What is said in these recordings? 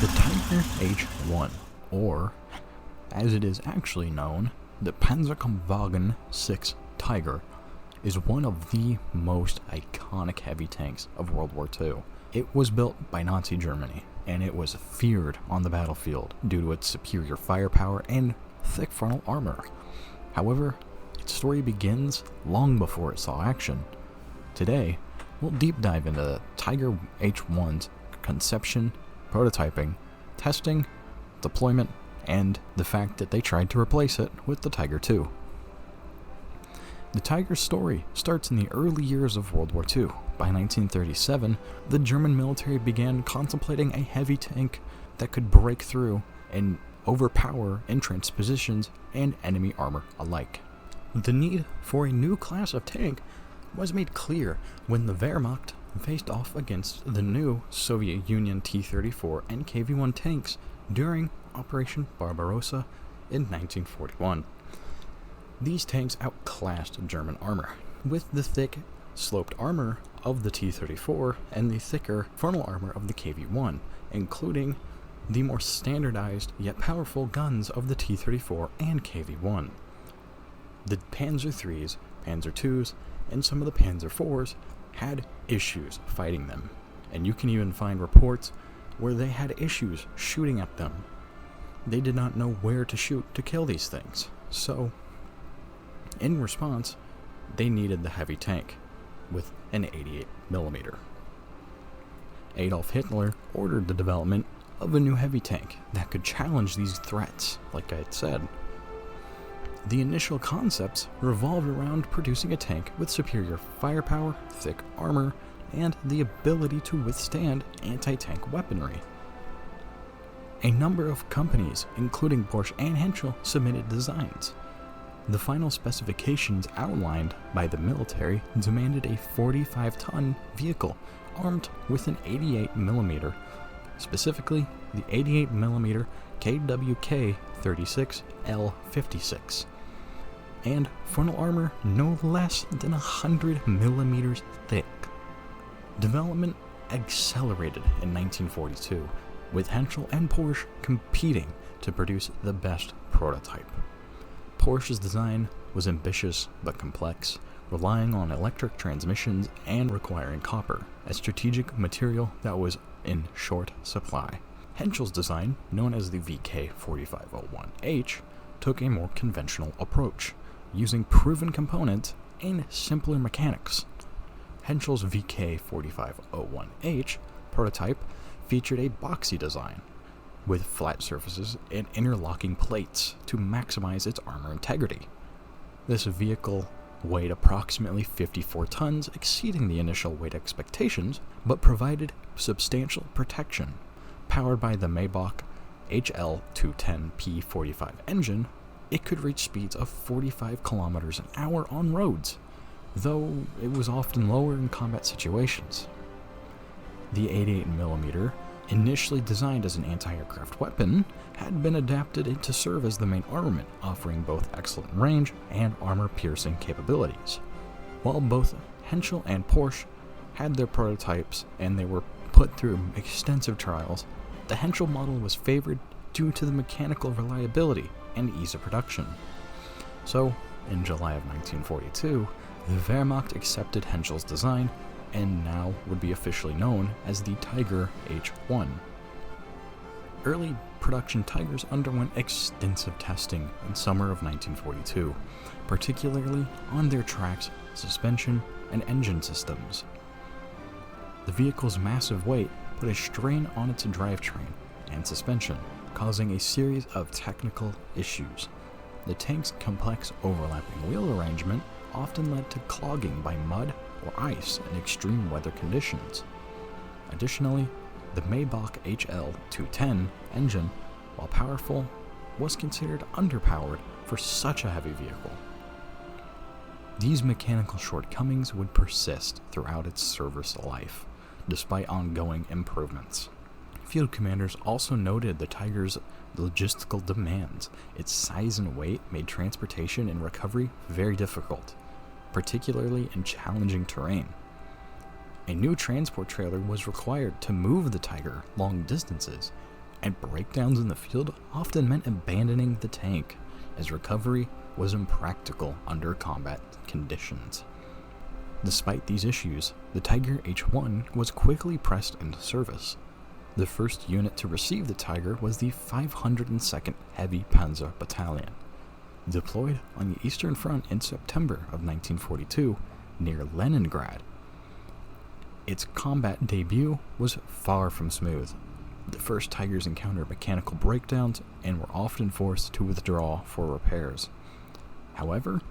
The Tiger H1, or as it is actually known, the Panzer 6 Tiger, is one of the most iconic heavy tanks of World War II. It was built by Nazi Germany, and it was feared on the battlefield due to its superior firepower and thick frontal armor. However, its story begins long before it saw action. Today, we'll deep dive into the Tiger H1's conception, prototyping, testing, deployment, and the fact that they tried to replace it with the Tiger II. The Tiger's story starts in the early years of World War II. By 1937, the German military began contemplating a heavy tank that could break through and overpower entrenched positions and enemy armor alike. The need for a new class of tank was made clear when the Wehrmacht faced off against the new Soviet Union T-34 and KV-1 tanks during Operation Barbarossa in 1941. These tanks outclassed German armor, with the thick, sloped armor of the T-34 and the thicker frontal armor of the KV-1, including the more standardized yet powerful guns of the T-34 and KV-1. The Panzer IIIs, Panzer IIs, and some of the Panzer IVs had issues fighting them, and you can even find reports where they had issues shooting at them. They did not know where to shoot to kill these things, so in response, they needed the heavy tank with an 88mm. Adolf Hitler ordered the development of a new heavy tank that could challenge these threats, like I had said. The initial concepts revolved around producing a tank with superior firepower, thick armor, and the ability to withstand anti-tank weaponry. A number of companies, including Porsche and Henschel, submitted designs. The final specifications outlined by the military demanded a 45-ton vehicle armed with an 88mm, specifically the 88mm KWK-36L56, and frontal armor no less than 100mm thick. Development accelerated in 1942, with Henschel and Porsche competing to produce the best prototype. Porsche's design was ambitious but complex, relying on electric transmissions and requiring copper, a strategic material that was in short supply. Henschel's design, known as the VK4501H, took a more conventional approach, using proven components and simpler mechanics. Henschel's VK4501H prototype featured a boxy design, with flat surfaces and interlocking plates to maximize its armor integrity. This vehicle weighed approximately 54 tons, exceeding the initial weight expectations, but provided substantial protection. Powered by the Maybach HL210P45 engine, it could reach speeds of 45 kilometers an hour on roads, though it was often lower in combat situations. The 88mm, initially designed as an anti-aircraft weapon, had been adapted to serve as the main armament, offering both excellent range and armor-piercing capabilities. While both Henschel and Porsche had their prototypes and they were put through extensive trials, the Henschel model was favored due to the mechanical reliability and ease of production. So, in July of 1942, the Wehrmacht accepted Henschel's design and now would be officially known as the Tiger H1. Early production Tigers underwent extensive testing in summer of 1942, particularly on their tracks, suspension, and engine systems. The vehicle's massive weight put a strain on its drivetrain and suspension, causing a series of technical issues. The tank's complex overlapping wheel arrangement often led to clogging by mud or ice in extreme weather conditions. Additionally, the Maybach HL210 engine, while powerful, was considered underpowered for such a heavy vehicle. These mechanical shortcomings would persist throughout its service life, despite ongoing improvements. Field commanders also noted the Tiger's logistical demands. Its size and weight made transportation and recovery very difficult, particularly in challenging terrain. A new transport trailer was required to move the Tiger long distances, and breakdowns in the field often meant abandoning the tank, as recovery was impractical under combat conditions. Despite these issues, the Tiger H-1 was quickly pressed into service. The first unit to receive the Tiger was the 502nd Heavy Panzer Battalion. Deployed on the Eastern Front in September of 1942 near Leningrad. Its combat debut was far from smooth. The first Tigers encountered mechanical breakdowns and were often forced to withdraw for repairs. However,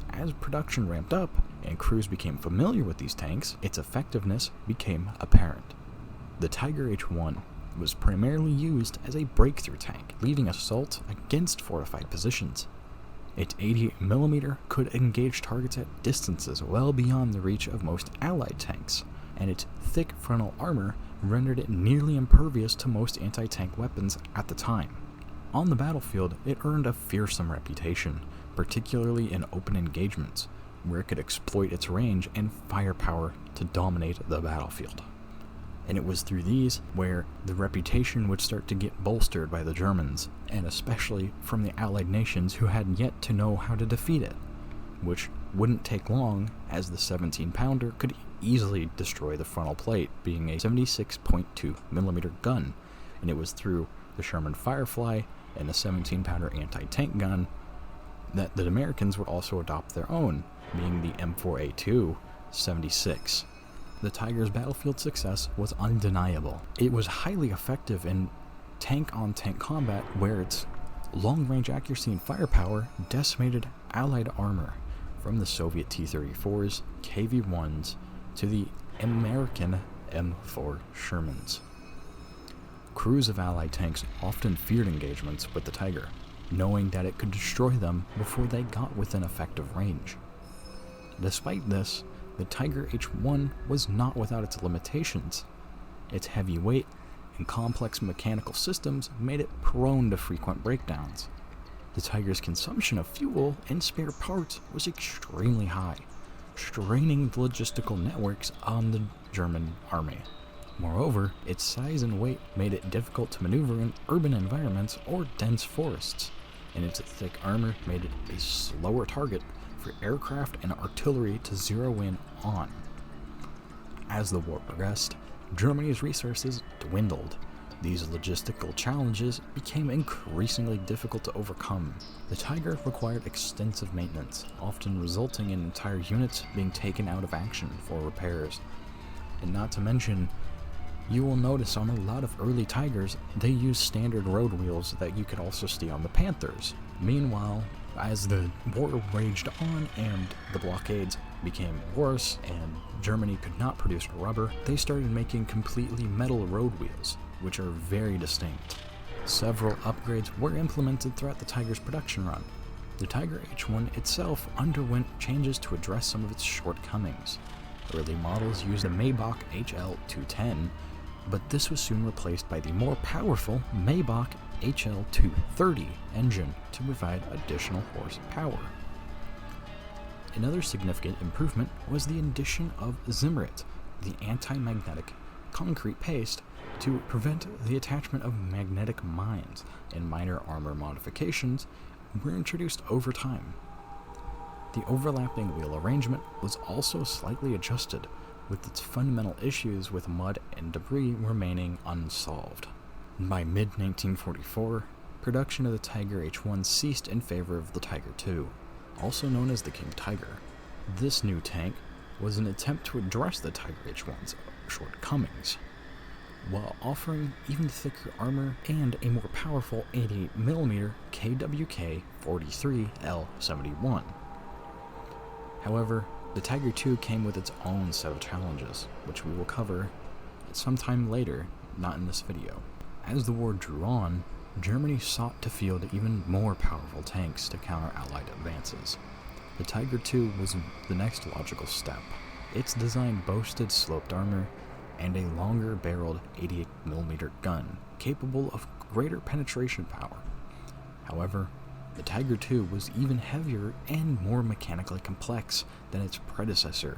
as production ramped up and crews became familiar with these tanks, its effectiveness became apparent. The Tiger H-1 was primarily used as a breakthrough tank, leading assaults against fortified positions. Its 88mm could engage targets at distances well beyond the reach of most Allied tanks, and its thick frontal armor rendered it nearly impervious to most anti-tank weapons at the time. On the battlefield, it earned a fearsome reputation, particularly in open engagements, where it could exploit its range and firepower to dominate the battlefield. And it was through these where the reputation would start to get bolstered by the Germans, and especially from the Allied nations who had yet to know how to defeat it, which wouldn't take long, as the 17-pounder could easily destroy the frontal plate, being a 76.2mm gun, and it was through the Sherman Firefly and the 17-pounder anti-tank gun that the Americans would also adopt their own, being the M4A2 76. The Tiger's battlefield success was undeniable. It was highly effective in tank-on-tank combat, where its long-range accuracy and firepower decimated Allied armor, from the Soviet T-34s, KV-1s, to the American M4 Shermans. Crews of Allied tanks often feared engagements with the Tiger, knowing that it could destroy them before they got within effective range. Despite this, the Tiger H-1 was not without its limitations. Its heavy weight and complex mechanical systems made it prone to frequent breakdowns. The Tiger's consumption of fuel and spare parts was extremely high, straining the logistical networks on the German army. Moreover, its size and weight made it difficult to maneuver in urban environments or dense forests, and its thick armor made it a slower target for aircraft and artillery to zero in on. As the war progressed, Germany's resources dwindled. These logistical challenges became increasingly difficult to overcome. The Tiger required extensive maintenance, often resulting in entire units being taken out of action for repairs. And not to mention, you will notice on a lot of early Tigers, they use standard road wheels that you could also see on the Panthers. Meanwhile, as the war raged on and the blockades became worse and Germany could not produce rubber, they started making completely metal road wheels, which are very distinct. Several upgrades were implemented throughout the Tiger's production run. The Tiger H-1 itself underwent changes to address some of its shortcomings. Early models used a Maybach HL210, but this was soon replaced by the more powerful Maybach HL230 engine to provide additional horsepower. Another significant improvement was the addition of Zimmerit, the anti-magnetic concrete paste, to prevent the attachment of magnetic mines, and minor armor modifications were introduced over time. The overlapping wheel arrangement was also slightly adjusted, with its fundamental issues with mud and debris remaining unsolved. By mid-1944, production of the Tiger H-1 ceased in favor of the Tiger II, also known as the King Tiger. This new tank was an attempt to address the Tiger H-1's shortcomings, while offering even thicker armor and a more powerful 88mm KWK 43L71. However, the Tiger II came with its own set of challenges, which we will cover sometime later, not in this video. As the war drew on, Germany sought to field even more powerful tanks to counter Allied advances. The Tiger II was the next logical step. Its design boasted sloped armor and a longer-barreled 88mm gun, capable of greater penetration power. However, the Tiger II was even heavier and more mechanically complex than its predecessor,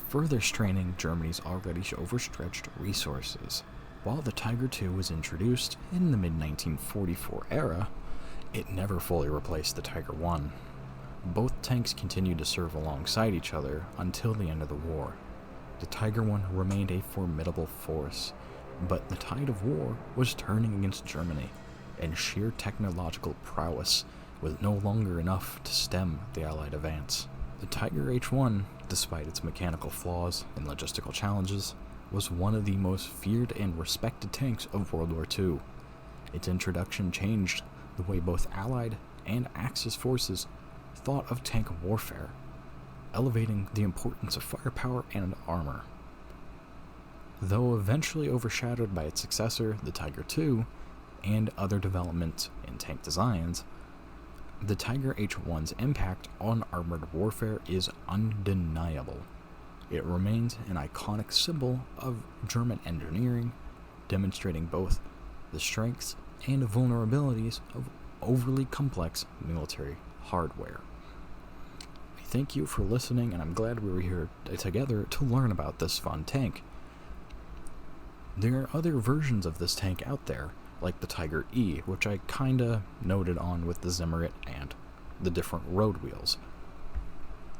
further straining Germany's already overstretched resources. While the Tiger II was introduced in the mid-1944 era, it never fully replaced the Tiger I. Both tanks continued to serve alongside each other until the end of the war. The Tiger I remained a formidable force, but the tide of war was turning against Germany, and sheer technological prowess was no longer enough to stem the Allied advance. The Tiger H1, despite its mechanical flaws and logistical challenges, was one of the most feared and respected tanks of World War II. Its introduction changed the way both Allied and Axis forces thought of tank warfare, elevating the importance of firepower and armor. Though eventually overshadowed by its successor, the Tiger II, and other developments in tank designs, the Tiger H1's impact on armored warfare is undeniable. It remains an iconic symbol of German engineering, demonstrating both the strengths and vulnerabilities of overly complex military hardware. I thank you for listening, and I'm glad we were here together to learn about this fun tank. There are other versions of this tank out there, like the Tiger E, which I kinda noted on with the Zimmerit and the different road wheels.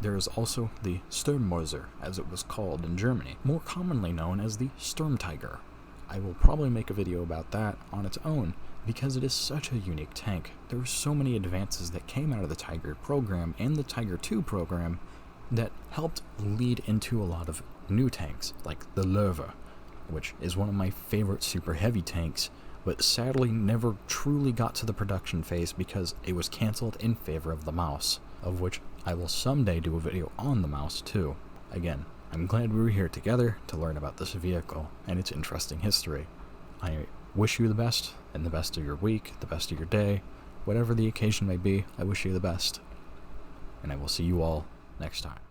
There is also the Sturmmoser, as it was called in Germany, more commonly known as the Sturmtiger. I will probably make a video about that on its own, because it is such a unique tank. There were so many advances that came out of the Tiger program and the Tiger II program that helped lead into a lot of new tanks, like the Lowe, which is one of my favorite super heavy tanks, but sadly never truly got to the production phase because it was cancelled in favor of the Maus, of which I will someday do a video on the Maus too. Again, I'm glad we were here together to learn about this vehicle and its interesting history. I wish you the best, and the best of your week, the best of your day, whatever the occasion may be. I wish you the best, and I will see you all next time.